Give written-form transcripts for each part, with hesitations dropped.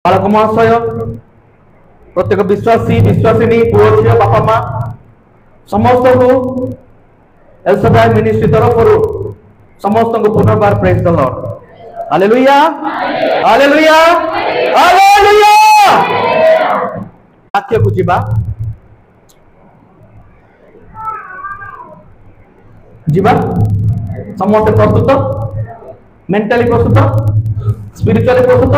बालक महाशय प्रत्येक विश्वासी विश्वासिनी पुओ झियो बापा माँ समस्त को एल शादाई मिनिस्ट्री तरफ समस्त को पुनर्बार praise the Lord hallelujah hallelujah hallelujah वाक्य को जीवा जीवा समस्त प्रस्तुत मेंटली प्रस्तुत स्पिरिचुअली प्रस्तुत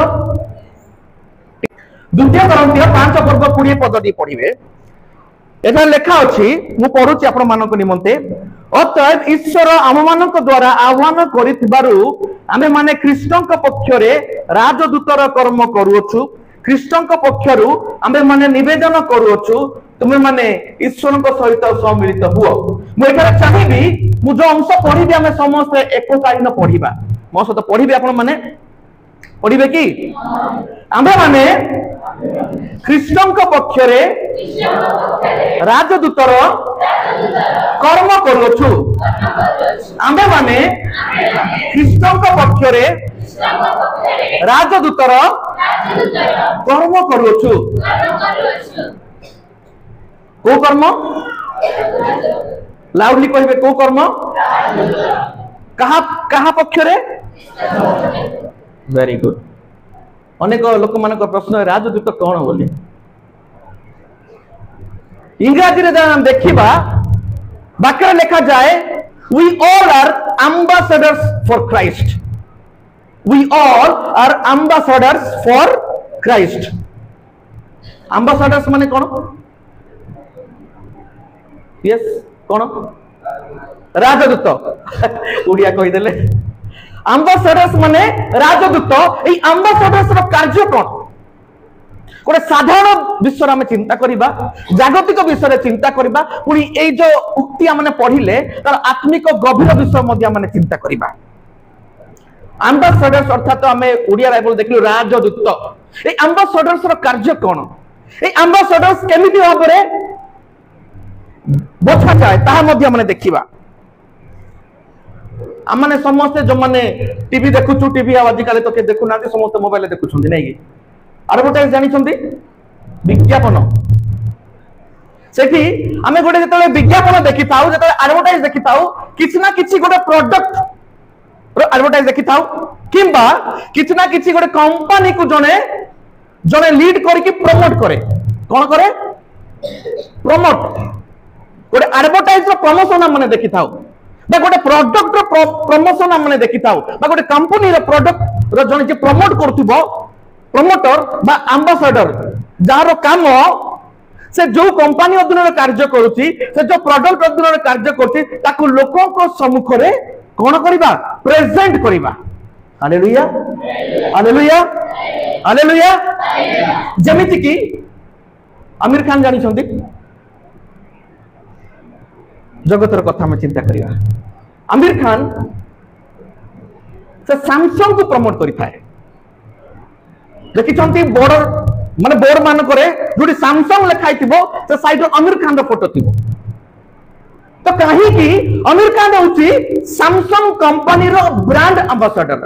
द्वितीय करंथिय 5 पर्व 20 पद पढ़िबे एटा लेखा अछि मु पढुछि आपण मानक निमंते अतएव ईश्वर आम मानक द्वारा आह्वान करिथिबारु आमे माने ख्रीष्टंक पक्षरे राजदूतर कर्म करूछु ख्रीष्टंक पक्षरु आमे माने निवेदन करूछु तुमे माने ईश्वरक सहित सम्मिलित हुओ मु एटा चाहिबी मु जो अंश पढिबे आमे समस्त एककालीन पढिबा मो सहित पढिबे आपण माने पढिबे कि आमे माने ख्रीष्टंक पक्षरे राजदूतर कर्म करूछु आमे माने ख्रीष्टंक पक्षरे राजदूतर कर्म करूछु को कर्म लाउडली कहबे को कर्म कहा कहा पक्षरे वेरी गुड अनेक लोक मान प्रश्न राजदूत कौन बोली इंग्राजी रे देखिबा वाक्य लिखा जाए we all are ambassadors for Christ we all are ambassadors for Christ ambassadors माने कौन यस कौन राजदूत उड़िया कहि देले एम्बेसडर्स माने राजदूत ए एम्बेसडर्स रो कार्य कोन कोटे साधारण विषय में चिंता करिबा जागतिक विषय चिंता करिबा पुनी ए जो उक्ति माने पढ़िले तार आत्मिक गभीर विषय मध्ये माने चिंता करिबा एम्बेसडर्स अर्थात हमें उड़िया बाइबल देखिलु राजदूत ए एम्बेसडर्स रो कार्य कोन ए एम्बेसडर्स केमिति भाबरे बोझा जाए ताहा मध्ये माने देखिबा आमने समस्त जो माने टीवी देखुछु टीवी आजिकल तो के देखु ना समस्त मोबाइल देखुछंदी नै कि एडवर्टाइज जानि छंदी विज्ञापन सेठी आमे गोटे जतले विज्ञापन देखि थाउ जतले एडवर्टाइज देखि थाउ किछि ना किछि गोटे प्रोडक्ट रो एडवर्टाइज देखि थाउ किंबा किछि ना किछि गोटे कंपनी को जने जने लीड करके प्रमोट करे कोन करे प्रमोट गोटे एडवर्टाइज रो प्रमोशन माने देखि थाउ बा गोटे प्रोडक्ट रो प्रमोशन माने देखि थाउ बा गोटे कंपनी रो प्रोडक्ट रो जने जे प्रमोट करथिबो प्रमोटर बा एम्बेसडर जार काम से जो कंपनी अधीन कार्य करूची से जो प्रोडक्ट अधीन कार्य करूची ताकू लोकों को सम्मुख रे कोन करिबा प्रेजेंट करिबा हालेलुया हालेलुया हालेलुया जेमिति कि आमिर खान जानि छंदी जगतर कथा में चिंता करिया आमिर खान से सैमसंग को प्रमोट करि थाए देखि छंती बॉर्डर माने बोर्ड मान करे जोडी सैमसंग लिखाई थिबो से साइड रो आमिर खान रो फोटो थिबो तो कहीं कि आमिर खान होची सैमसंग कंपनी रो ब्रांड एम्बेसडर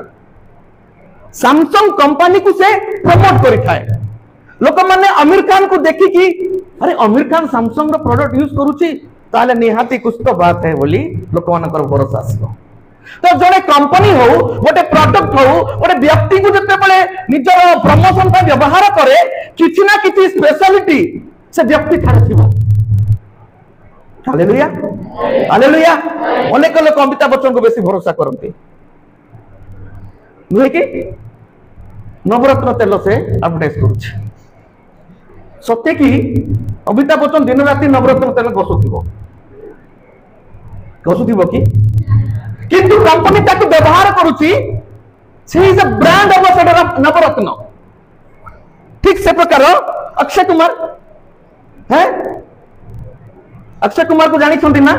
सैमसंग कंपनी को से प्रमोट करि थाए लोक माने आमिर खान को देखि कि अरे आमिर खान सैमसंग रो प्रोडक्ट यूज करूची ताले निहाती कुछ तो बात है बोली लोक मानकर भरोसा आसबो तो जड़े कंपनी हो गोटे प्रोडक्ट हो गोटे व्यक्ति को जते बळे निजर प्रमोशन पर व्यवहार करे किछि ना किछि स्पेशलिटी से व्यक्ति थारे थिबो हालेलुया हालेलुया अनेक लोक अमिताभ बच्चन को बेसी भरोसा करते नुहे कि नवरत्न तेल से एडवर्टाइज करूछ सत्य कि अमिताभ बच्चन दिन राति नवरत्न तेल घसुथिबो कि किंतु कंपनी ताको व्यवहार करूची से is a brand ambassador of नवरत्न ठीक से प्रकार अक्षय कुमार है अक्षय कुमार को जानी छंती ना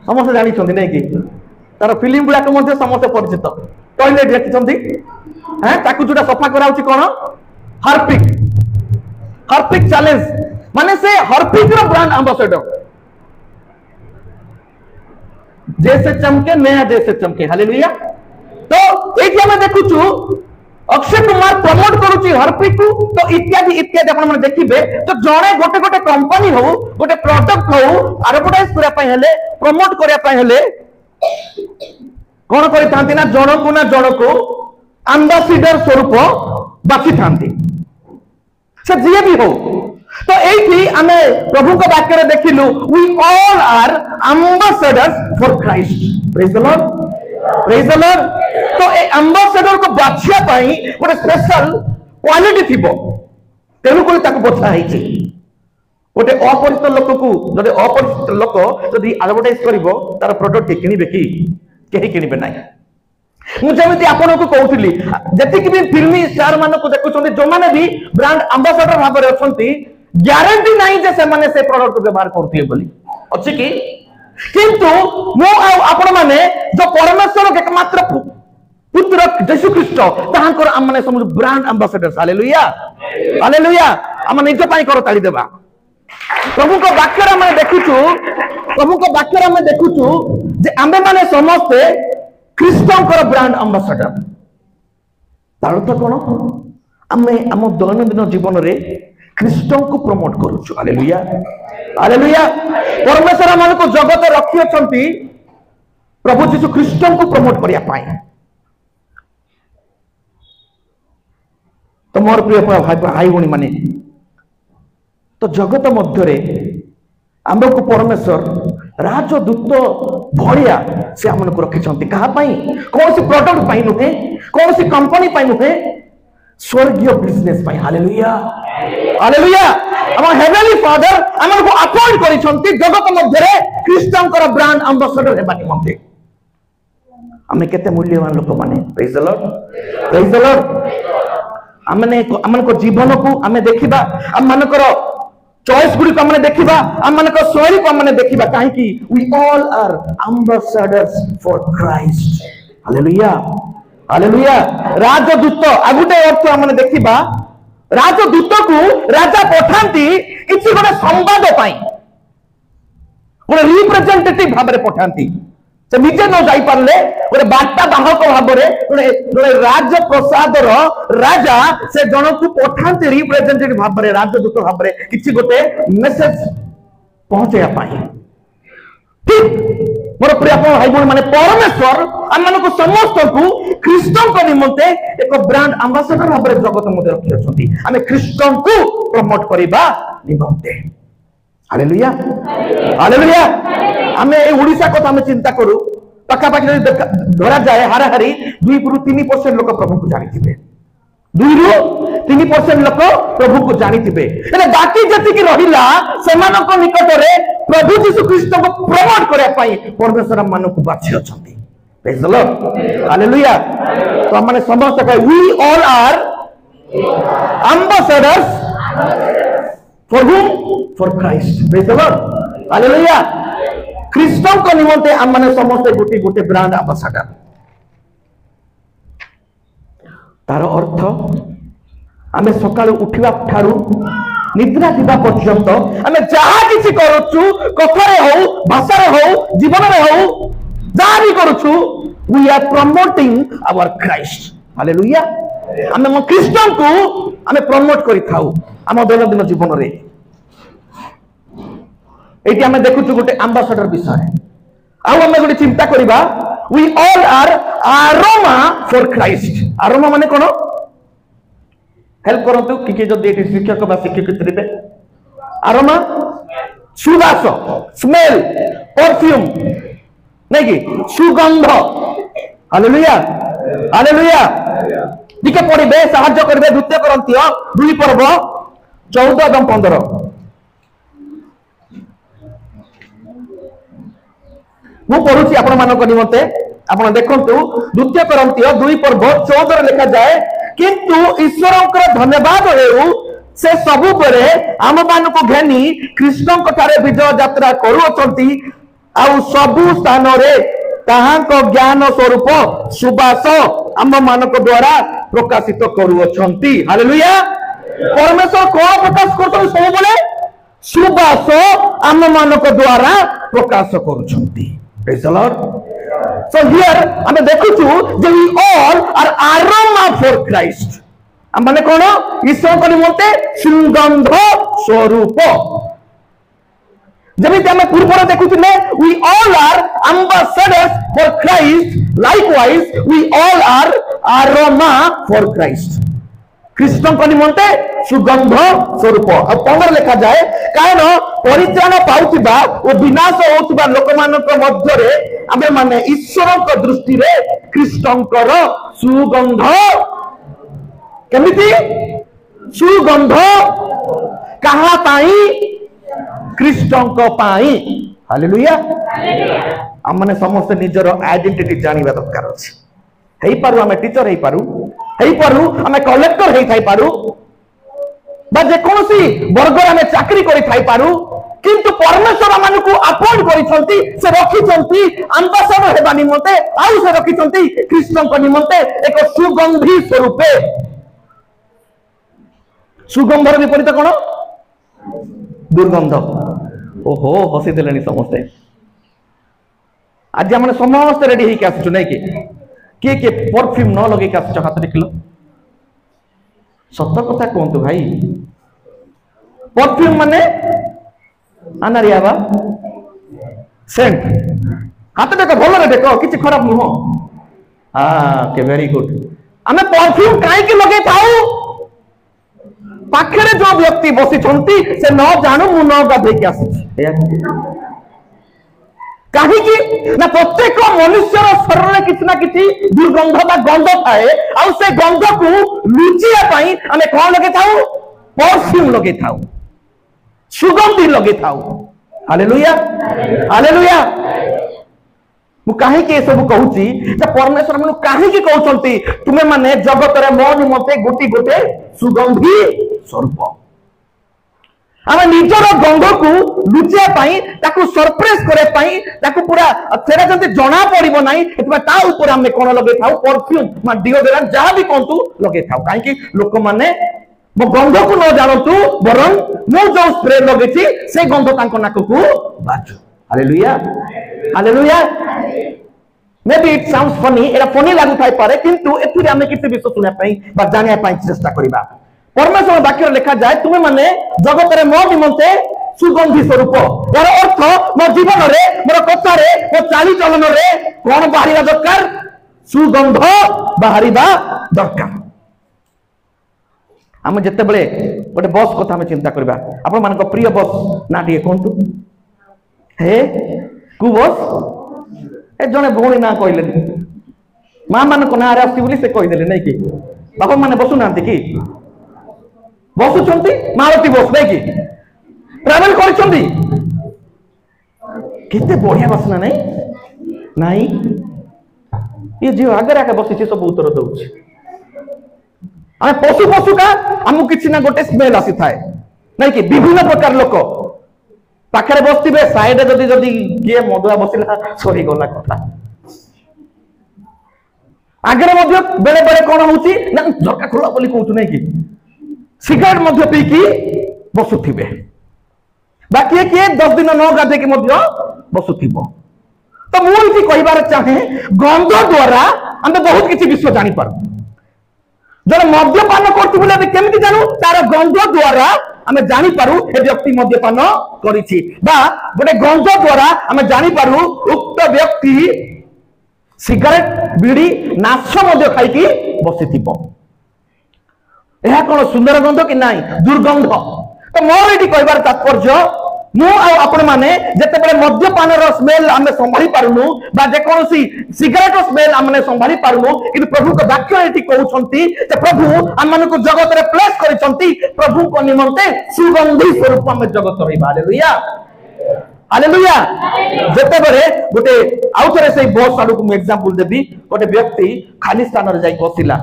समस्त जानी छंती नै कि तार फिल्म गुडा मध्ये समस्त परिचित टॉयलेट देखि छंती है ताको जुडा सफा कराउची कोन हार्पिक चैलेंज माने से हार्पिक रो ब्रांड एम्बेसडर जैसे चमके नया जैसे चमके हालेलुया तो एक हमें देखुछु अक्षय कुमार प्रमोट करुच्ची हरप्रीत को तो इत्यादि इत्यादि आपण माने देखिबे तो जणे गोटे गोटे कंपनी हो गोटे प्रोडक्ट हो एडवर्टाइज करिया पय हेले प्रमोट करिया पय हेले कोन करि थांती ना जनको एम्बेसडर स्वरूप बाकी थांती से जे भी हो तो एठी आमे प्रभु को वाक्य रे देखिलु we all are ambassadors for Christ praise the Lord praise the Lord तो ए एम्बेसडर को बाछिया पई गोटे स्पेशल क्वालिटी थिबो तेनु कोइ ताको बछा हैछि गोटे अपरिचित लोक को जदि अपरिचित लोक जदि एडवर्टाइज करिवो तार प्रोडक्ट किनिबे कि केही किनिबे नाही मु जेमिति आपन को कहउथिली जति कि भी फिल्मी स्टार मान को देखुछन्ती जो माने भी ब्रांड एम्बेसडर भाबरे अछन्ती ग्यारंटी नाही जे से माने से प्रोडक्ट व्यवहार करथिए बोली अछि कि किंतु मु आपण माने जो परमेश्वर के एकमात्र पुत्र यीशु ख्रीष्ट ताहांकर हम माने समझ ब्रांड एम्बेसडर हालेलुया हालेलुया हम निज पई कर ताली देबा प्रभु को वाक्य रे हम देखुछु प्रभु को वाक्य रे हम देखुछु जे आमे माने समस्त ख्रीष्टंकर ब्रांड एम्बेसडर तार अर्थ कोन आमे हम दैनंदिन जीवन रे ख्रीष्टन को प्रमोट करूछु हालेलुया हालेलुया परमेश्वर मन को जगत रखी अछंती प्रभु यीशु ख्रीष्टन को प्रमोट करिया पाए तो मोर प्रिय भाई भणी माने तो जगत मध्य रे आम को परमेश्वर राजदूत भलिया से आमन को रखी छंती कहा पाई कौन सी प्रोडक्ट पाई नुहे कौन सी कंपनी पाई नुहे स्वर्गीय बिजनेस पाई हालेलुया हालेलुया हम हेवनली फादर हमन को अपॉइंट करी छंती जगत मध्य रे ख्रीष्टन कर ब्रांड एम्बेसडर हेबा निमंते हमें केते मूल्यवान लोक माने praise the Lord praise the Lord हमन को जीवन को हमें देखिबा हम मानकर चॉइस गुडी को हमने देखिबा हम मानकर शैली को हमने देखिबा काहे कि we all are ambassadors for Christ hallelujah hallelujah राजदूत आगुटे अर्थ हमने देखिबा राजदूत को राजा पठांती किछि गोटे संवाद पाई गोटे रिप्रेजेंटेटिव भाबरे पठांती से निजे न जाई पारले गोटे बार्ता बाहक भाबरे गोटे राजप्रसाद राजा से जन को पठांती रिप्रेजेंटेटिव भाबरे राजदूत भाबरे किछि गोटे मेसेज पहुंचाया पाई ठीक मोर प्रिय भाई भूमि माने परमेश्वर हम को समस्त को ख्रीष्टन को निमंते एक ब्रांड एम्बेसडर भाबरे जगत मध्य रखी अछंती हमें ख्रीष्टन को प्रमोट करिबा निमंते हालेलुया हालेलुया हमें ए ओडिसा को हमें चिंता करू पक्का पाखि धरा जाए हाराहारी 2-3% लोक प्रभु को जानिथिबे 2-3% लोक प्रभु को जानिथिबे एले बाकी जति कि रहिला सेमानक निकट रे प्रभु यीशु ख्रीष्ट को प्रमोट करे पई परमेश्वर मन को बाछि अछंती प्रेज द लॉर्ड हालेलुया तो हमने समस्त कहे we all are ambassadors for whom for Christ praise the Lord hallelujah ख्रीष्टन को निमंते हम माने समस्त गोटे गोटे ब्रांड एम्बेसडर तार अर्थ आमे सकाळ उठिबा ठारू निद्रा दिबा पर्यंत आमे जहा किछि करूछु कथारे हो भाषारे हो जीवन रे हो जहा भी करूछु we are promoting our Christ hallelujah आमे म ख्रीष्टन को आमे प्रमोट करि थाउ हम दैनंदिन जीवन रे एटी हमें देखुछु गोटे एम्बेसडर विषय आउ हमें गोटे चिंता करिबा we all are aroma for Christ aroma माने कोन हेल्प करंतु कि जदि एटी शिक्षक बा शिक्षक रिबे अरोमा सुवास स्मेल परफ्यूम नै कि सुगंध हालेलुया हालेलुया दिके पढिबे सहाय्य करबे द्वितीय कोरिन्थियो 2 पर्व 14 एवं 15 मु पढुछि आपण मानक निमंते आपण देखंतु द्वितीय कोरिन्थियो 2 पर्व 14 रे लिखा जाए किंतु ईश्वरकर धन्यवाद हेउ से सबु परे आम मान को घेनी कृष्ण ठारे विजय यात्रा करूछंती आउ सबु स्थान रे ताहांको ज्ञान स्वरूप सुबास आम मानक द्वारा प्रकाशित करूछंती हालेलुया परमेश्वर को प्रकाश करतो सब बोले सुबास आम मानक द्वारा प्रकाश करूछंती praise the Lord So here ଆମେ ଦେଖୁଛୁ ଯେ we all are aroma for Christ. ମାନେ କଣ? ଈଶ୍ୱରଙ୍କ ନିମନ୍ତେ ସୁଗନ୍ଧ ସ୍ୱରୂପ। ଯେମିତି ଆମେ ପୂର୍ବରୁ ଦେଖୁଥିଲେ we all are ambassadors for Christ, likewise we all are aroma for Christ. ଖ୍ରୀଷ୍ଟଙ୍କ ନିମନ୍ତେ ସୁଗନ୍ଧ ସ୍ୱରୂପ। ଆଉ 15 ଲେଖା ଯାଏ କାରଣ ପରିତ୍ରାଣ ପାଉଥିବା ଓ ବିନାଶ ହେଉଥିବା ଲୋକମାନଙ୍କ ମଧ୍ୟରେ ଆମେ ମାନେ ଈଶ୍ୱରଙ୍କ ଦୃଷ୍ଟିରେ ଖ୍ରୀଷ୍ଟଙ୍କର ସୁଗନ୍ଧ। କେମିତି ସୁଗନ୍ଧ? କାହା ପାଇଁ? ଖ୍ରୀଷ୍ଟଙ୍କ ପାଇଁ। ହାଲେଲୁୟା। ଆମେ ସମସ୍ତେ ନିଜର ଆଇଡେଣ୍ଟିଟି ଜାଣିବା ଦରକାର ଅଛି। ହେଇପାରୁ ଆମେ ଟିଚର ହେଇପାରୁ, ହେଇପାରୁ ଆମେ କଲେକ୍ଟର ହେଇଥାଇପାରୁ, বা ଯେକୌଣସି ବର୍ଗରେ ଆମେ ଚାକିରି କରିଥାଇପାରୁ, କିନ୍ତୁ ପରମେଶ୍ୱର ଆମକୁ ଆପଏଣ୍ଟ କରିଛନ୍ତି, ସେ ରଖିଛନ୍ତି ଆମ୍ବାସାଡର ହେବା ନିମନ୍ତେ, ଆଉ ସେ ରଖିଛନ୍ତି ଖ୍ରୀଷ୍ଟଙ୍କ ନିମନ୍ତେ ଏକ ସୁଗନ୍ଧି ସ୍ୱରୂପେ। ସୁଗନ୍ଧର ବିପରୀତ କଣ? ଦୁର୍ଗନ୍ଧ। ଓହୋ, ହସି ଦେଲେଣି ସମସ୍ତେ। ଆଜି ଆମେ ସମସ୍ତେ ରେଡି ହେଇକି ଆସିଛୁ ନାଇଁ କି? କିଏ କିଏ ପରଫ୍ୟୁମ ନ ଲଗେଇକି ଆସିଛ? ହାତ ଦେଖିଲ। ସତ କଥା କୁହନ୍ତୁ ଭାଇ, ପରଫ୍ୟୁମ ମାନେ ଆନାରିଆ ବା ସେଣ୍ଟ। ହାତ ଦେଖ, ଭଲରେ ଦେଖ, କିଛି ଖରାପ ନୁହଁ। କେ ଭେରି ଗୁଡ। ଆମେ ପରଫ୍ୟୁମ କାହିଁକି ଲଗେଇଥାଉ? ପାଖରେ ଯୋଉ ବ୍ୟକ୍ତି ବସିଛନ୍ତି ସେ ନ ଜାଣୁ ମୁଁ ନ ଗାଧେଇକି ଆସିଛି। କାହିଁକି ନା ପ୍ରତ୍ୟେକ ମନୁଷ୍ୟର ଶରୀରରେ କିଛି ନା କିଛି ଦୁର୍ଗନ୍ଧ ବା ଗନ୍ଧ ଥାଏ, ଆଉ ସେ ଗନ୍ଧକୁ ଲୁଚିବା ପାଇଁ ଆମେ କଣ ଲଗେଇଥାଉ? ପରଫ୍ୟୁମ ଲଗେଇଥାଉ, ସୁଗନ୍ଧି ଲଗେଇଥାଉ। Hallelujah, hallelujah. ମୁଁ କାହିଁକି ଏସବୁ କହୁଛି ଯେ ପରମେଶ୍ୱର ଆମକୁ କାହିଁକି କହୁଛନ୍ତି ତୁମେ ମାନେ ଜଗତରେ ମୋ ନିମନ୍ତେ ଗୋଟି ଗୋଟେ ସୁଗନ୍ଧି ସ୍ୱରୂପ। ଆମେ ନିଜର ଗନ୍ଧକୁ ଲୁଚିବା ପାଇଁ, ତାକୁ ସରପ୍ରାଇଜ କରିବା ପାଇଁ, ତାକୁ ପୁରା ସେଟା ଯେମିତି ଜଣା ପଡିବ ନାହିଁ, ସେଥିପାଇଁ ତା ଉପରେ ଆମେ କଣ ଲଗେଇଥାଉ? ପରଫ୍ୟୁମ ବା ଡିଓଡ୍ରାଣ୍ଟ ଯାହା ବି କହନ୍ତୁ ଲଗେଇଥାଉ। କାହିଁକି? ଲୋକମାନେ ମୋ ଗନ୍ଧକୁ ନ ଜାଣନ୍ତୁ, ବରଂ ମୁଁ ଯୋଉ ସ୍ପ୍ରେ ଲଗେଇଛି ସେ ଗନ୍ଧ ତାଙ୍କ ନାକକୁ ବାଜୁ। Hallelujah, hallelujah. Maybe it sounds funny, এটা funny ଲାଗୁଥାଇ ପାରେ, କିନ୍ତୁ ଏଥିରେ ଆମେ କିଛି ବିଷୟ ଶୁଣିବା ପାଇଁ ବା ଜାଣିବା ପାଇଁ ଚେଷ୍ଟା କରିବା। ପରମେଶ୍ୱର ବାକ୍ୟରେ ଲେଖାଯାଏ ତୁମେ ମାନେ ଜଗତରେ ମୋ ନିମନ୍ତେ ସୁଗନ୍ଧି ସ୍ୱରୂପ। ଏହାର ଅର୍ଥ ମୋ ଜୀବନରେ, ମୋର କଥାରେ, ମୋ ଚାଲିଚଳନରେ କଣ ବାହାରିବା ଦରକାର? ସୁଗନ୍ଧ ବାହାରିବା ଦରକାର। ଆମେ ଯେତେବେଳେ ଗୋଟେ ବସ୍ କଥା ଆମେ ଚିନ୍ତା କରିବା, ଆପଣମାନଙ୍କ ପ୍ରିୟ ବସ୍ ନା ଟିକେ କୁହନ୍ତୁ। ହେ କୁ ବସ୍? ଏ ଜଣେ ଭଉଣୀ ନା କହିଲେନି, ମା ମାନଙ୍କ ନାଁରେ ଆସୁଛି ବୋଲି ସେ କହିଦେଲେ ନାଇଁ କି? ବାପା ମାନେ ବସୁନାହାନ୍ତି କି? ବସୁଛନ୍ତି। ମାଳତୀ ବସ୍ ନାଇଁ କି? ଟ୍ରାଭେଲ କରିଛନ୍ତି। କେତେ ବଢିଆ ବାସନା ନାଇଁ? ନାଇଁ, ये ଝିଅ ଆଗରେ ଆଗେ ବସିଛି ସବୁ ଉତ୍ତର ଦଉଛି। ଆମେ ପଶୁ ପଶୁକା ଆମକୁ କିଛି ନା ଗୋଟେ ସ୍ମେଲ ଆସିଥାଏ ନାଇଁ କି? ବିଭିନ୍ନ ପ୍ରକାର ଲୋକ ପାଖରେ ବସିଥିବେ, ସାଇଡରେ ଯଦି କିଏ ମଦୁଆ ବସିଲା ସରିଗଲା କଥା। ଆଗରେ ମଧ୍ୟ ବେଳେ ବେଳେ କଣ ହଉଛି ନା ଝରକା ଖୋଲା ବୋଲି କହୁଛୁ ନାଇଁ କି? ସିଗାରେଟ ମଧ୍ୟ ପିଇକି ବସୁଥିବେ, ବା କିଏ କିଏ 10 ଦିନ ନ ଗାଧେଇକି ମଧ୍ୟ ବସୁଥିବ। ତ ମୁଁ ଏଠି କହିବାର ଚାହେଁ, ଗନ୍ଧ ଦ୍ୱାରା ଆମେ ବହୁତ କିଛି ବିଷୟ ଜାଣିପାରୁ। ଜଣେ ମଦ୍ୟପାନ କରୁଛି ବୋଲି ଆମେ କେମିତି ଜାଣୁ? ତାର ଗନ୍ଧ ଦ୍ୱାରା ଆମେ ଜାଣିପାରୁ ଏ ବ୍ୟକ୍ତି ମଦ୍ୟପାନ କରିଛି, ବା ଗୋଟେ ଗନ୍ଧ ଦ୍ୱାରା ଆମେ ଜାଣିପାରୁ ଉକ୍ତ ବ୍ୟକ୍ତି ସିଗାରେଟ ବିଡି ନାଶ ମଧ୍ୟ ଖାଇକି ବସିଥିବ। ଏହା କଣ ସୁନ୍ଦର ଗନ୍ଧ କି ନାହିଁ? ଦୁର୍ଗନ୍ଧ। ତ ମୋର ଏଠି କହିବାର ତାତ୍ପର୍ଯ୍ୟ, ମୁଁ ଆଉ ଆପଣ ମାନେ ଯେତେବେଳେ ମଦ୍ୟପାନର ସ୍ମେଲ ଆମେ ସମ୍ଭାଳି ପାରୁନୁ, ବା ଯେକୌଣସି ସିଗାରେଟ ସ୍ମେଲ ଆମେ ସମ୍ଭାଳି ପାରୁନୁ, କିନ୍ତୁ ପ୍ରଭୁଙ୍କ ବାକ୍ୟ ଏଠି କହୁଛନ୍ତି ଯେ ପ୍ରଭୁ ଆମମାନଙ୍କୁ ଜଗତରେ ପ୍ଲେସ କରିଛନ୍ତି ପ୍ରଭୁଙ୍କ ନିମନ୍ତେ ସୁଗନ୍ଧି ସ୍ୱରୂପ ଆମେ ଜଗତ ରହିବା। Hallelujah, hallelujah. ଯେତେବେଳେ ଗୋଟେ ଆଉ ଥରେ ସେଇ ବସ୍ ଆଡକୁ ମୁଁ ଏକ୍ସାମ୍ପଲ ଦେବି, ଗୋଟେ ବ୍ୟକ୍ତି ଖାଲି ସ୍ଥାନରେ ଯାଇ ବସିଲା,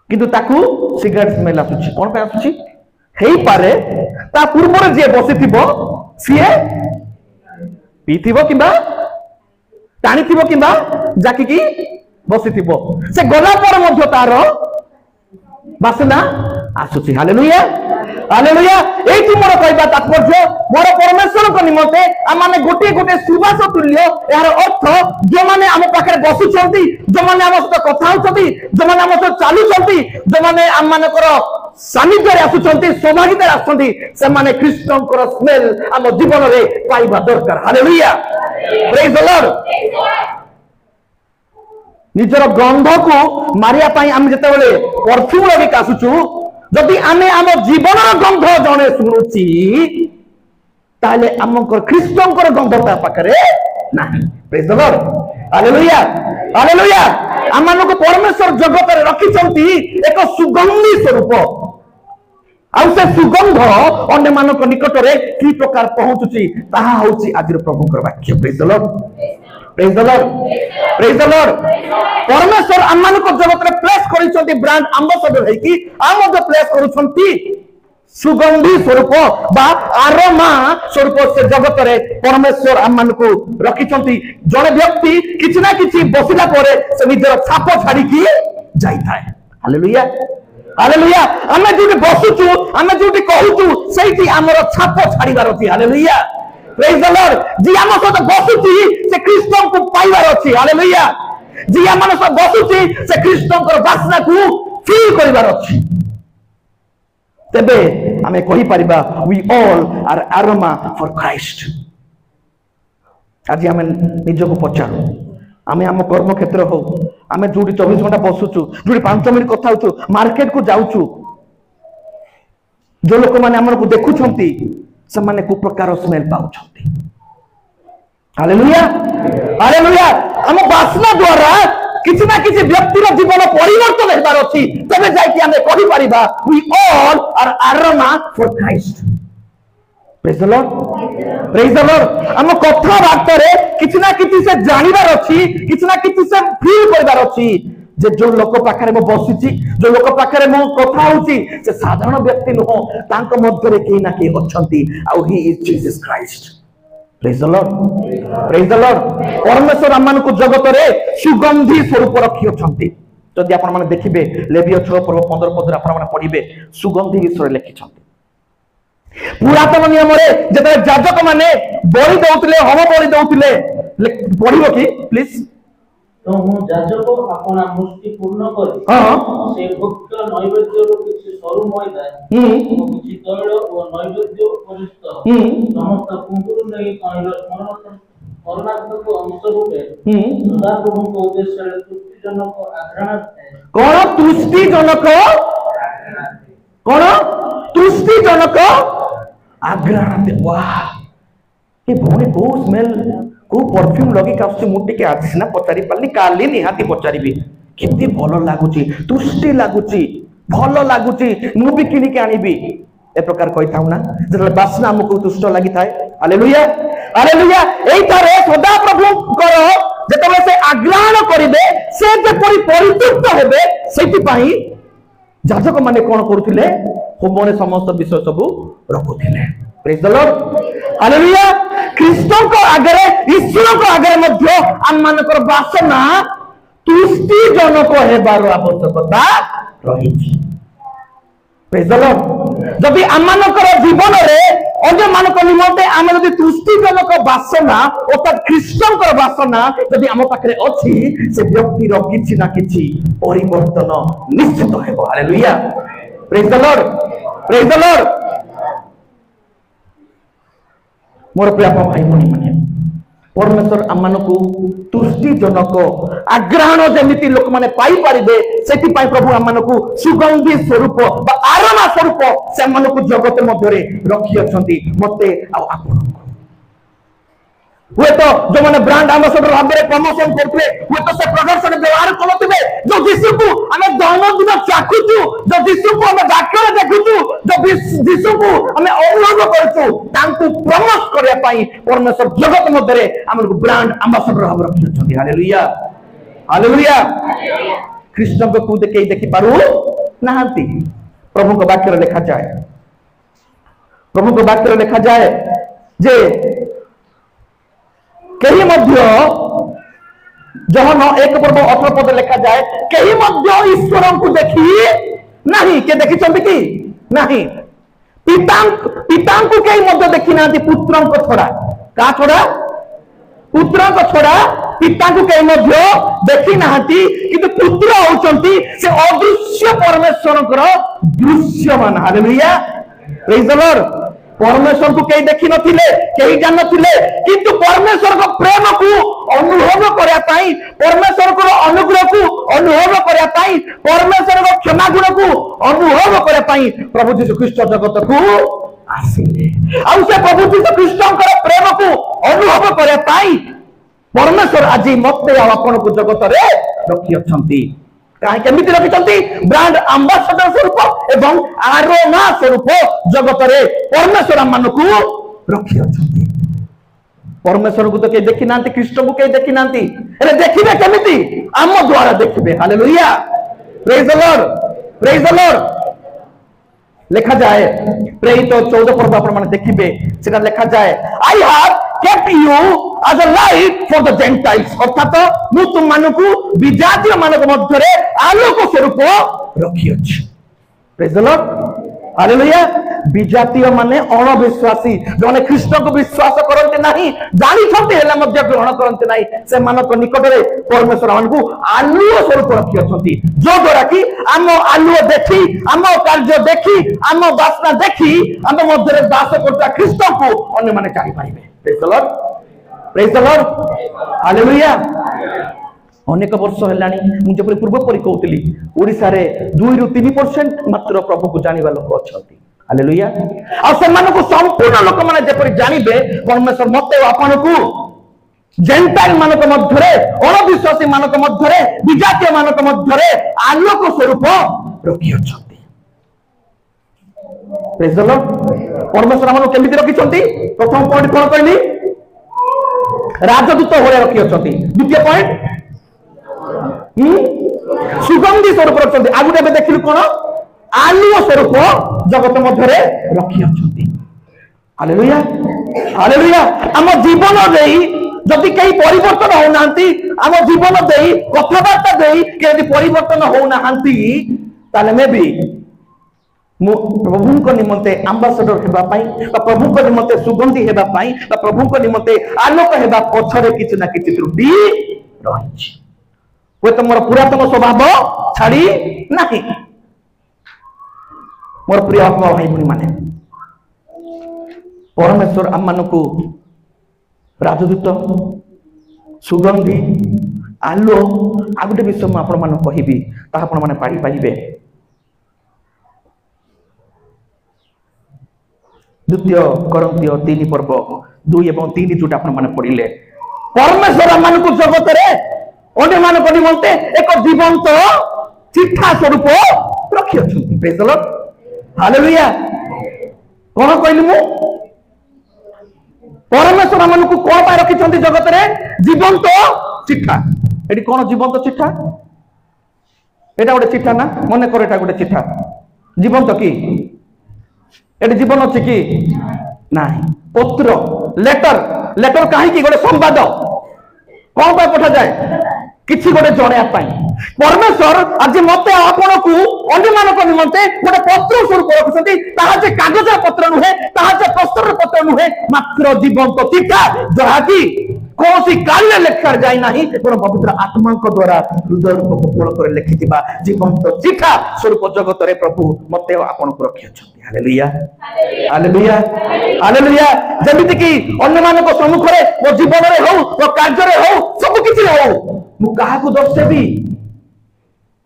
କିନ୍ତୁ ତାକୁ ସିଗାରେଟ ସ୍ମେଲ ଆସୁଛି। କଣ ପାଇଁ ଆସୁଛି? ହେଇପାରେ ତା ପୂର୍ବରୁ ଯିଏ ବସିଥିବ ସିଏ ପିଇଥିବ କିମ୍ବା ଟାଣିଥିବ କିମ୍ବା ଜାକିକି ବସିଥିବ, ସେ ଗଲା ପରେ ମଧ୍ୟ ତାର ବାସନା ଆସୁଛି। ହାଲେଲୁୟା, हालेलुया एठी मोर कहबा तात्पर्य मोर परमेश्वर को निमते हम माने गोटे गोटे सुवास तुल्य यार अर्थ जो माने हम पाखरे बसुछंती जो माने हम सहित कथा होछंती जो माने हम सहित चालुछंती जो माने हम मानकर सानिध्य आसुछंती सौभाग्यता आसुछंती से माने कृष्ण को स्मेल हम जीवन रे पाइबा दरकार हालेलुया प्रेज द लॉर्ड निजर गंध को मारिया पाई हम जते परफ्यूम लगे आसुचु जदि आमे आम जीवन गंध जने शुणुची ताले आमकर ख्रीष्टंकर गंध ता पाखरे नाही praise the Lord hallelujah hallelujah आमानको परमेश्वर जगत रे रखिचंती एक सुगंधी स्वरूप आउ से सुगंध अन्य मानक निकट रे की प्रकार पहुंचुची ताहा होची आजिर प्रभुकर वाक्य praise the Lord praise the Lord praise the Lord परमेश्वर आमान को जगत रे प्लेस करिसंती ब्रांड एम्बेसडर है कि आम जो प्लेस करूछंती सुगंधी स्वरूप बा आरोमा स्वरूप से जगत रे परमेश्वर आमान को रखिसंती जने व्यक्ति किछि ना किछि बसिला परे से निजर छाप छाडी की जाई थाए हालेलुया हालेलुया हमें जोटी बसुचु हमें जोटी कहूचु सेठी हमर छाप छाडीबार अछि हालेलुया प्रेज द लॉर्ड जी हम सहित बसुची से कृष्ण को पाइबार अछि हालेलुया जी हम सहित बसुची से कृष्ण को वासना को फील करिबार अछि तबे हमें कहि परिबा we all are aroma for Christ आज हम निजको पचारू आमे हम कर्म क्षेत्र हो आमे जोडी 24 घंटा बसुचु जोडी 5 मिनिट कथा होचु मार्केट को जाउचु जो लोक माने हमन को देखुछंती से माने को प्रकार स्मेल पाउछंती हालेलुया हालेलुया हम वासना द्वारा किछि ना किछि व्यक्तिर जीवन परिवर्तन हेबार अछि तबे जाय कि हमें कहि परिबा we all are aroma for Christ praise the Lord praise the Lord हम कथा बात रे किछि ना किछि से जानिबार अछि किछि ना किछि से फील करबार अछि जे जो लोक पाखरे मो बसिछि जो लोक पाखरे मो कथा होछि से साधारण व्यक्ति नो तांक मध्य रे केही ना केही अछंती आ he is Jesus Christ praise the Lord praise the Lord परमेश्वर आमान को जगत रे सुगंधी स्वरूप रखि अछंती जदि आपण माने देखिबे लेविय 6 पर्व 15 पद आपण माने पढिबे सुगंधी विषय लिखिछंती पुरातन नियम रे जते याजक माने बलि दउतले होम बलि दउतले पढिबो कि प्लीज तो हूँ जाजक अपना मुष्टि पूर्ण करी से भक्त नैवेद्य रो किछि सरू मैदा किछि तैल ओ नैवेद्य परिस्त समस्त कुंकुर नै मरणात्मक अंश रूपे सदा प्रभु को उद्देश्य तृप्तिजनक आघ्राण कोन तृप्तिजनक कोन तृप्तिजनक आघ्राण वाह ये भोने को स्मेल को परफ्यूम लगी कासु मुट्टी के आज सिना पचारि पाली काली निहाती पचारिबी केते भलो लागुची तुष्टि लागुची भलो लागुची मु भी किनी के आनिबी ए प्रकार कहिताउ ना जले बासना हमको तुष्ट लागि थाए हालेलुया हालेलुया एई तारे सदा प्रभु करो जेतबे से आग्रहण करिवे से जे परितृप्त हेबे सेति पई जाजक माने कोन करूथिले होमने समस्त विषय सब रखुथिले praise the Lord hallelujah Krishna को आगे ईश्वर को आगे मध्य आम मानकर वासना तुष्टि जनक हेबार आवश्यकता रही प्रेज द लॉर्ड जदि आम मानकर जीवन रे अन्य मानक निमते आम जदि तुष्टि जनक वासना अर्थात कृष्ण को वासना जदि आम पाखरे अछि से व्यक्ति रो किछि ना किछि परिवर्तन निश्चित हेबो hallelujah praise the Lord praise the Lord मोर प्रिय भाई भनी माने परमेश्वर आमान को तुष्टि जनक आग्रहण जेमिति लोक माने पाई परिबे सेति पाई प्रभु आमान को सुगंधी स्वरूप बा आरोमा स्वरूप से आमान को जगत मध्य रे रखि अछंती मते आ आपन वो तो जो माने ब्रांड एम्बेसडर भाबरे प्रमोशन करथले वो तो से प्रदर्शन व्यवहार करथबे जो यीशु को हमें दैनंदिन चाखुचु जो यीशु को हमें वाक्य देखुचु जो यीशु को हमें अनुभव करछु तांको प्रमोट करया पाई परमेश्वर जगत मध्य रे हमन को ब्रांड एम्बेसडर भाब रखि छथि हालेलुया हालेलुया कृष्ण को देखि पारु नाहंती प्रभु को वाक्य लिखा जाए प्रभु को वाक्य लिखा जाए जे कहीं मध्य जहन 1 पर्व 18 पद लिखा जाए कहीं मध्य ईश्वर को देखी नहीं के देखी कि नहीं पिता को कई मध्य देखी ना पुत्र छड़ा का छड़ा पुत्र छड़ा पिता को कई मध्य देखी ना कि पुत्र होचंती से अदृश्य परमेश्वर दृश्यमान। Hallelujah praise the Lord. परमेश्वर को कई देखी नथिले कई जान नथिले किंतु परमेश्वर को प्रेम को अनुभव करया पाई परमेश्वर को अनुग्रह को अनुभव करया पाई परमेश्वर को क्षमा गुण को अनुभव करया पाई प्रभु यीशु ख्रीष्ट जगत को आसिले। आ से प्रभु यीशु ख्रीष्ट प्रेम को अनुभव करया पाई परमेश्वर आज मते आपण को जगत रे रखी अछंती। कहीं केमिति रखिछंती ब्रांड एम्बेसडर स्वरूप एवं आरोमा स्वरूप जगत रे परमेश्वर मान को रखी अछंती। परमेश्वर को तो के देखि नांती कृष्ण को के देखि नांती एले देखिबे केमिति आम द्वारा देखिबे। Hallelujah praise the Lord praise the Lord. लिखा जाए प्रेरित 14 पर्व आपण माने देखिबे सेटा लिखा जाए I have kept you as a light for the Gentiles अर्थात मु तुम मानकु विजातीय मानक मध्य रे आलोक स्वरूप रखी अछि। Praise the Lord hallelujah. विजातीय माने अणविश्वासी जने कृष्ण को विश्वास करते नहीं जानी छथि हेला मध्य ग्रहण करते नहीं से मानक निकट रे परमेश्वर मानकु आलुओ स्वरूप रखी अछंती जो द्वारा कि आम आलुओ देखी आम कार्य देखी आम वासना देखी आम मध्य रे वास करता कृष्ण को अन्य माने जानि पाइबे। Praise the Lord praise the Lord hallelujah. अनेक वर्ष हेलानी मुझे पूर्व परि कहउतली ओडिसा रे 2 ରୁ 3% मात्र प्रभु को जानिबा लोक अछंती। हालेलुया। आ से मानको संपूर्ण लोक माने जेपरि जानिबे परमेश्वर मते आपण को जेंटाइल मानक मध्य रे अणविश्वासी मानक मध्य रे विजातीय मानक मध्य रे आलोक स्वरूप रखी अछंती। Praise the Lord. परमेश्वर मानको केमिति रखिछंती प्रथम पॉइंट कोन कहली राजदूत होरे रखी अछंती। द्वितीय पॉइंट सुगंधी स्वरूप रखते आगु टे देखिलु कोन आलुओ स्वरूप जगत मध्य रे रखी अछंती। Hallelujah hallelujah. हम जीवन देई जदि कई परिवर्तन हो नांती हम जीवन देई कथाबार्ता देई केदि परिवर्तन हो नांती ताले में भी प्रभु को निमंते एम्बेसडर हेबा पाई बा प्रभु को निमंते सुगंधी हेबा पाई बा प्रभु को निमंते आलोक हेबा पछरे किछ ना किछ त्रुटि रहिछि। वो तो मोर पुरातन स्वभाव छाड़ी नहीं। मोर प्रिय आत्मा भाई भनी माने परमेश्वर आम मानकु राजदूत सुगंधी आलो आ गोटे विषय मैं आपण मान कहबी ता आपण माने पाड़ी पाइबे। द्वितीय करंतिय 3 पर्व 2 एवं 3 जोटा आपण माने पढ़िले परमेश्वर आम मानकु जगत रे अन्य मानक निमंते एक जीवंत चिठा स्वरूप रखी अछंती। Praise the Lord hallelujah. कोन कहली मु परमेश्वर मानकु कोन पाई रखी छंती जगत रे जीवंत चिठा। एडी कोन जीवंत चिठा एटा गोटे चिठा ना मने कर एटा गोटे चिठा जीवंत की एडी जीवन अछि की नाही पत्र लेटर लेटर काहे की गोटे संवाद कोन पाई पठा जाए किछि गोटे जणया पाई परमेश्वर आज मते आपण को अन्य मानक निमंते गोटे पत्र स्वरूप रखुछंती ताहा जे कागज पत्र नुहे ताहा जे प्रस्तर पत्र नुहे मात्र जीवंत चिठा जहा कि कोसी कार्य लेखा जाय नाही पर पवित्र आत्मा को द्वारा हृदय को कोपल करे लिखितिबा जीवंत चिठा स्वरूप जगत रे प्रभु मते आपण को रखि अछंती। Hallelujah hallelujah hallelujah. जेमिति कि अन्य मानक सम्मुख रे ओ जीवन रे हो ओ कार्य रे हो सब किछि हो मु काहा को दर्शेबी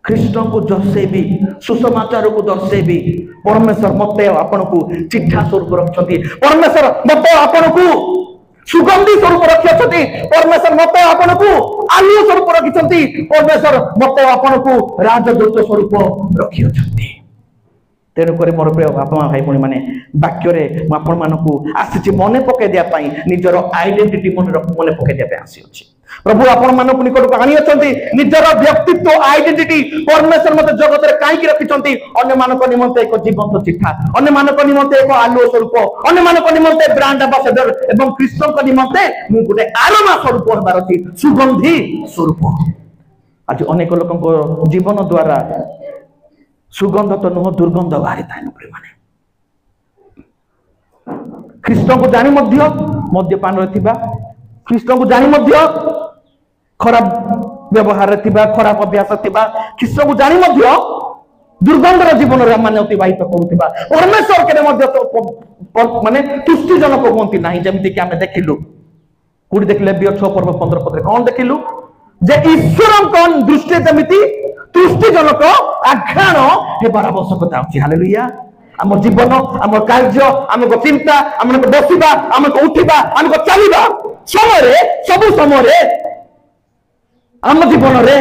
कृष्ण को दर्शेबी सुसमाचार को दर्शेबी परमेश्वर मते आपण को चिठा स्वरूप रखछंती परमेश्वर मते आपण को सुगंधी स्वरूप रखिछंती परमेश्वर मते आपण को आलू स्वरूप रखिछंती परमेश्वर मते आपण को राजदूत स्वरूप रखिछंती। तेणु कर मोर प्रिय बापा भाई भणी माने वाक्य रे मु आपण मानकु आसीछि मने पके दिया पाई निजर आइडेंटिटी मने पके दिया पाई आसी अछि। प्रभु आपण मानकु निकट को आनी अछंती निजर व्यक्तित्व आइडेंटिटी परमेश्वर मते जगत रे काई की रखिछंती अन्य मानक निमंते एक जीवंत चिठा अन्य मानक निमंते एक आलोक स्वरूप अन्य मानक निमंते ब्रांड एम्बेसडर एवं कृष्ण को निमंते मु गुटे आरोमा स्वरूप होबार अछि सुगंधी स्वरूप। आज अनेक लोकन जीवन द्वारा सुगंध तो नुह दुर्गंध बाहरी थाए माने ଖ୍ରୀଷ୍ଟ को जानी मध्य मद्यपान रे थिबा ख्रीष्ट को जानी मध्य खराब व्यवहार रे थिबा खराब अभ्यास थिबा ख्रीष्ट को जानी मध्य दुर्गंधर जीवन रे माने अतिबाहित करूथिबा परमेश्वर के मध्य तो माने तुष्टिजनक होंती नाही जेमिति कि हम देखिलु कुडी देखले बी 6 पर्व 15 पद रे कोन देखिलु जे ईश्वर कोन दृष्टि जेमिति तुष्टिजनक आघ्राण हेबार आवश्यकता अछि हालेलुया आम जीवन आम कार्य आमको चिंता आमको बसिबा आमको उठिबा आमको चलिबा समय सब समय आम जीवन रे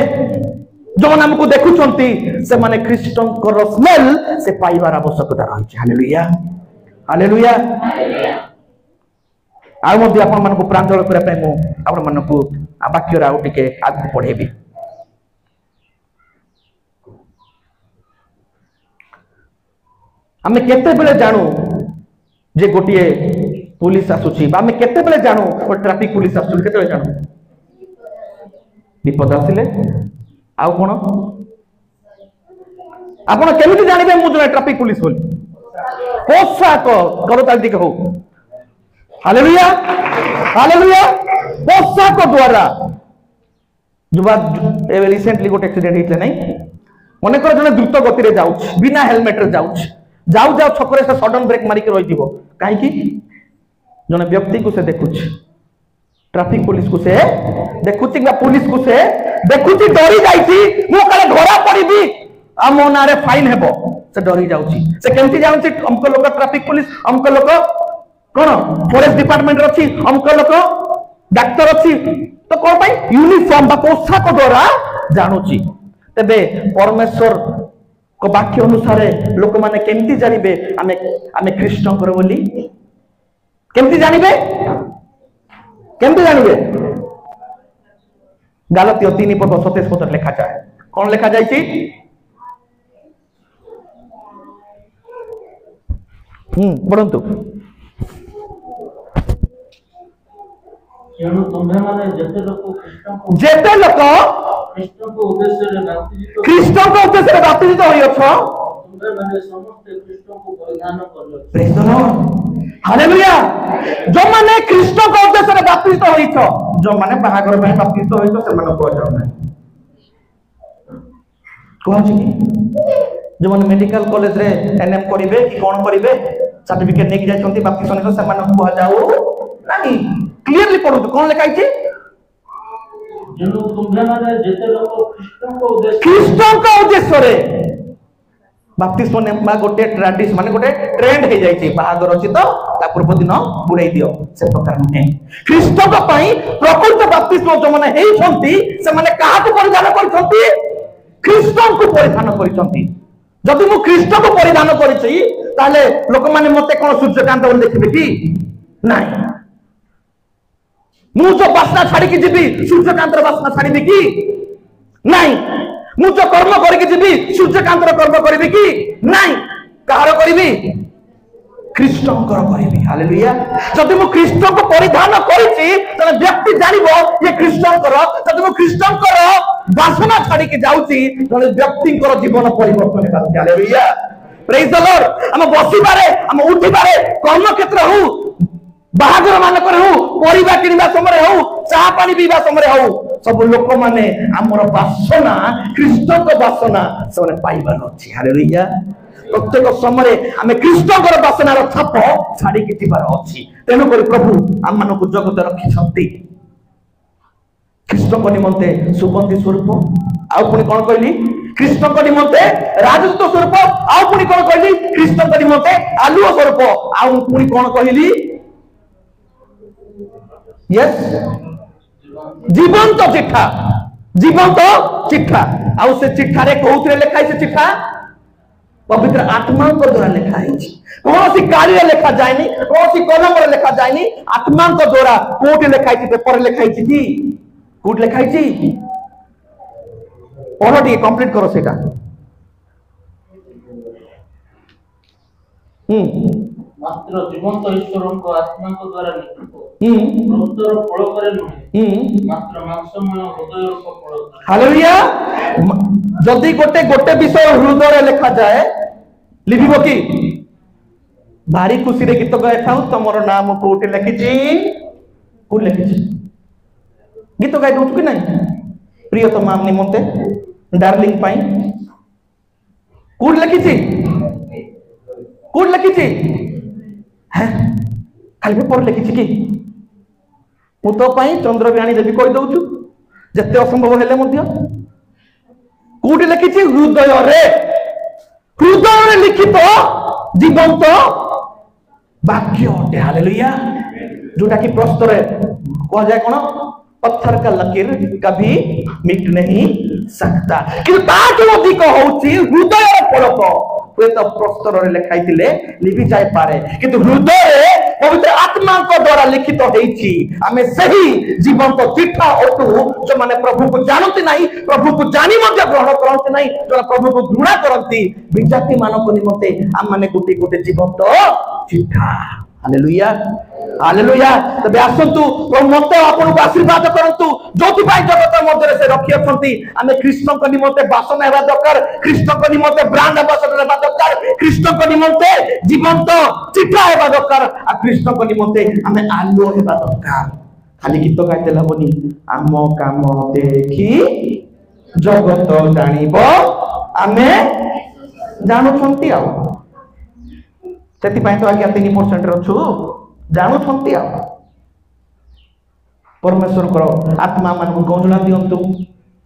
जो आमको देखुछंती से माने ख्रीष्टंकर स्मेल से पाइबार आवश्यकता रही हालेलुया हालेलुया आ मध्ये आपण मानको प्रांजल करा पय मु आपण मानको वाक्य रा टिके आगु पढेबी आमे केते बेले जानू जे गोटिए पुलिस आसुची बा आमे केते बेले जानू ओ ट्रैफिक पुलिस आसुची केते बेले जानू विपद आसिले आउ कोन आपण केमिति जानिबे मु जने ट्रैफिक पुलिस बोली पोशाक करो ताल दिके हो हालेलुया हालेलुया पोशाक द्वारा जुबा ए रिसेंटली गोटे एक्सीडेंट हितले नै मने कर जने द्रुत गति रे जाउछ बिना हेलमेट रे जाउछ जाऊ जाऊ छकरे से सडन ब्रेक मारी के रही जीवो काहे कि जने व्यक्ति को से देखुछ ट्रैफिक पुलिस को से देखुछ कि पुलिस को से देखुछ डरी जाईची मु काले घोड़ा पड़ीबी आ मो नारे फाइन हेबो से डरी जाउची से केमति जाउची हमको लोग ट्रैफिक पुलिस हमको लोग कोन फॉरेस्ट डिपार्टमेंट रे अछि हमको लोग डॉक्टर अछि तो कोन भाई यूनिफॉर्म बा पोशाक द्वारा जानुची तबे परमेश्वर को वाक्य अनुसार लोक माने केमती जानिबे आमे आमे ख्रीष्ट कर बोली केमती जानिबे गालातिय 3 पद 27 पद लिखा जाए कौन लिखा जायछि पढ़ंतु जेनु तुम्हे माने जेते लोक ख्रीष्ट को उद्देश्य रे बाप्तिजित होई अछो तुम्हे माने समस्त ख्रीष्ट को परिधान करलो प्रेज द लॉर्ड हालेलुया जो माने ख्रीष्ट को उद्देश्य रे बाप्तिजित होई छो जो माने बाहागर में बाप्तिजित होई छो से माने को जाउ नै कोन छी जो माने मेडिकल कॉलेज रे एनएम करिवे कि कोन करिवे सर्टिफिकेट नेकी जायछंती बाप्तिजित से माने को जाउ नाही क्लियरली पढो कोन लिखाई छी जेनु तुम्हे माने जेते लोक ख्रीष्ट को उद्देश्य रे बाप्तिस्म नेबा गोटे ट्रेडिशन माने गोटे ट्रेंड हे जाई छी बाहागर अछि तो ता पूर्व दिन बुड़ाई दियो से प्रकार नै ख्रीष्ट को पई प्रकृत बाप्तिस्म जो माने हेई छंती से माने काहा को परिधान करछंती ख्रीष्ट को परिधान करछंती जदि मु ख्रीष्ट को परिधान करिछि ताले लोक माने मते कोन सूर्यकांत बोल देखिबे कि नाही मु जो बासना छाड़ी की जीवी सूर्यकांत बासना छाड़ी कि नहीं मु जो कर्म करके जीवी सूर्यकांत कर्म करी कि नहीं कहार करी ख्रीष्टंकर करी हालेलुया जदि मु ख्रीष्ट को परिधान करिछि तने व्यक्ति जानिबो ये ख्रीष्टंकर जदि मु ख्रीष्टंकर बासना छाड़ी के जाउछि तने व्यक्तिकर जीवन परिवर्तन हेबा हालेलुया प्रेज द लॉर्ड हम बसिबारे हम उठिबारे कर्म क्षेत्र हो बाहागर मानकर हो परिबा किनिबा समय हो चाह पानी पीबा समय हो सब लोक माने हमर बासना ख्रीष्टक बासना सबने पाइबार अछि हालेलुया प्रत्येक समय हमें ख्रीष्टकर बासनार छाप छाड़ी कि थिबार अछि तेनु कर प्रभु हम मानक जगत रखि छथि ख्रीष्टक निमंते सुगंधि स्वरूप आ पुनी कोन कहली ख्रीष्टक निमंते राजदूत स्वरूप आ पुनी कोन कहली ख्रीष्टक निमंते आलुओ स्वरूप आ पुनी कोन कहली यस जीवंत चिट्ठा आउ से चिट्ठा रे कोउतरे लिखाई से चिट्ठा पवित्र आत्मा को द्वारा लिखा है कौन सी काली रे लिखा जायनी कौन सी कलम रे लिखा जायनी आत्मा को द्वारा कोट लिखाई थी पेपर लिखाई थी कि कोट लिखाई थी पढ़ो टी कंप्लीट करो सेटा मात्र जीवंत ईश्वर को आत्मा को द्वारा लिखित मृतर फल करे नुहे मात्र मांसमय हृदय को फल हालेलुया जदी गोटे गोटे विषय हृदय रे लिखा जाए लिखिबो कि भारी खुशी रे गीत गाई था तुमर नाम कोटे लिखिछि को लिखिछि गीत गाई दउछु कि नहीं प्रियतमा निमंते डार्लिंग पाई कोड लिखिछि हैं खाली पेपर लिखिछि कि मु तो पाई चंद्रग्राणी देवी कहि दउछु जते असंभव हेले मध्य कोड लिखिछि हृदय रे लिखित जीवंत वाक्य अटे हालेलुया जोटा कि प्रस्तरे कह जाए कौन पत्थर का लकीर कभी मिट नहीं सकता कि ताकि अधिक होउची हृदय फलक हुए तो प्रस्तर रे लिखाई थिले लिखि जाय पारे किंतु हृदय पवित्र आत्मा को द्वारा लिखित होईची हमें सही जीवंत चिट्ठा अटू जो माने प्रभु को जानती नहीं प्रभु को जानी मध्य ग्रहण करते नहीं जो प्रभु को घृणा करती विजाति मानक निमते हम माने गोटे गोटे जीवंत चिट्ठा हालेलुया हालेलुया तबे आसंतु प्रभु मत आपन को आशीर्वाद करंतु जोति पाई जगत मध्य से रखी अछंती हमें कृष्ण को निमते बासन हेबा दरकार कृष्ण को निमते ब्रांड एम्बेसडर हेबा दरकार कृष्ण को निमते जीवंत चिट्ठा हेबा दरकार आ कृष्ण को निमते हमें आलो हेबा दरकार खाली गीत गाइते लाबनी आम काम देखी जगत जानिबो हमें जानुछंती आ सेति पाई तो आज्ञा 3% रछु जानुछंती आ परमेश्वर करो आत्मा मान को गौजला दियंतु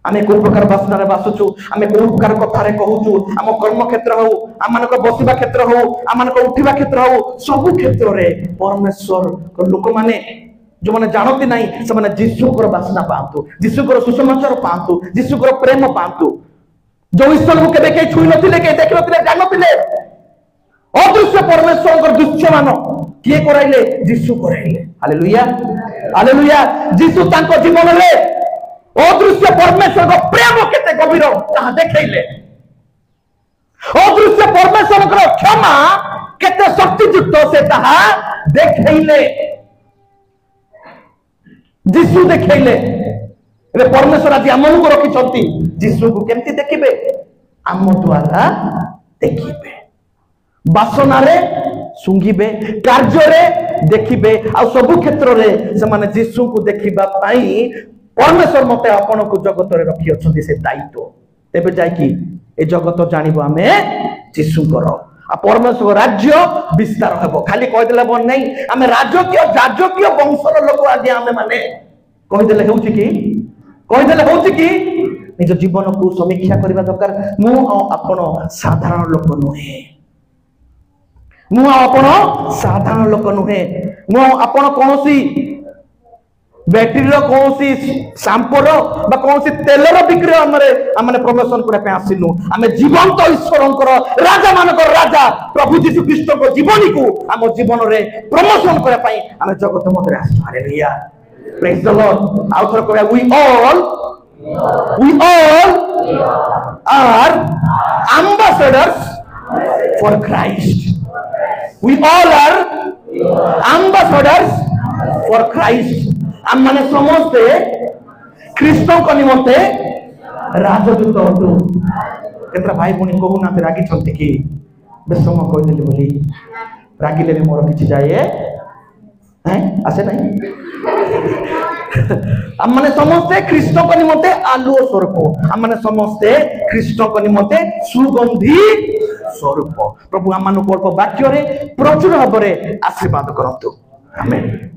आमे कोन प्रकार वासना रे बासुछु आमे कोन प्रकार कथा रे कहूछु हम कर्म क्षेत्र हो हम मान को बसिबा क्षेत्र हो हम मान को उठिबा क्षेत्र हो सब क्षेत्र रे परमेश्वर को लोक माने जो माने जानती नहीं से माने यीशु को वासना पांतु यीशु को सुसमाचार पांतु यीशु को प्रेम पांतु जो ईश्वर को केबे के छुई नथिले के देख नथिले जान नथिले अदृश्य परमेश्वर को दृश्यमान किए कराइले यीशु कराइले हालेलुया हालेलुया यीशु तांको जीवन रे अदृश्य परमेश्वर को प्रेम केते गभीर ताहा देखैले अदृश्य परमेश्वर को क्षमा केते शक्तियुक्त से ताहा देखैले यीशु देखैले रे परमेश्वर आज हमन को रखि छथि यीशु को केमति देखिबे आम द्वारा देखिबे बासना रे सुंगिबे कार्य रे देखिबे आ सब क्षेत्र रे से माने यीशु को देखिबा पाई परमेश्वर मते आपन को जगत रे रखि अछथि से दायित्व तेबे जाय कि ए जगत जानिबो हमें यीशु करो आ परमेश्वर राज्य विस्तार हेबो खाली कहि देला बन नहीं हमें राजकीय वंशर लोक आदि हमें माने कहि देले होउछि कि निज जीवन को समीक्षा करबा दरकार मु आपन साधारण लोक नुहे मु आपन साधारण लोक नुहे मु आपन कोनोसी बैटरी रो कोनोसी शैम्पू रो बा कोनोसी तेल रो बिक्री हमरे प्रमोशन करे पे आसिनु हमें जीवंत ईश्वरंकर राजा मानकर राजा प्रभु यीशु ख्रीष्ट को जीवनी को हम जीवन रे प्रमोशन करे पई हमें जगत मध्य आसु हालेलुया प्रेज द लॉर्ड आउ थर कहबा we all are ambassadors for Christ we all are ambassadors for Christ हम माने समस्ते ख्रीष्ट को निमते राजदूत अटू केतरा भाई भणी कहू ना रागी छंती कि बेसम कहि देली बोली रागिले भी मोर किछि जाए हैं आसे नहीं हम माने समस्ते ख्रीष्ट को निमते आलुओ स्वरूप हम माने समस्ते ख्रीष्ट को निमते सुगंधी स्वरूप प्रभु हम मानु वाक्य रे प्रचुर भाव रे आशीर्वाद करंतु आमेन।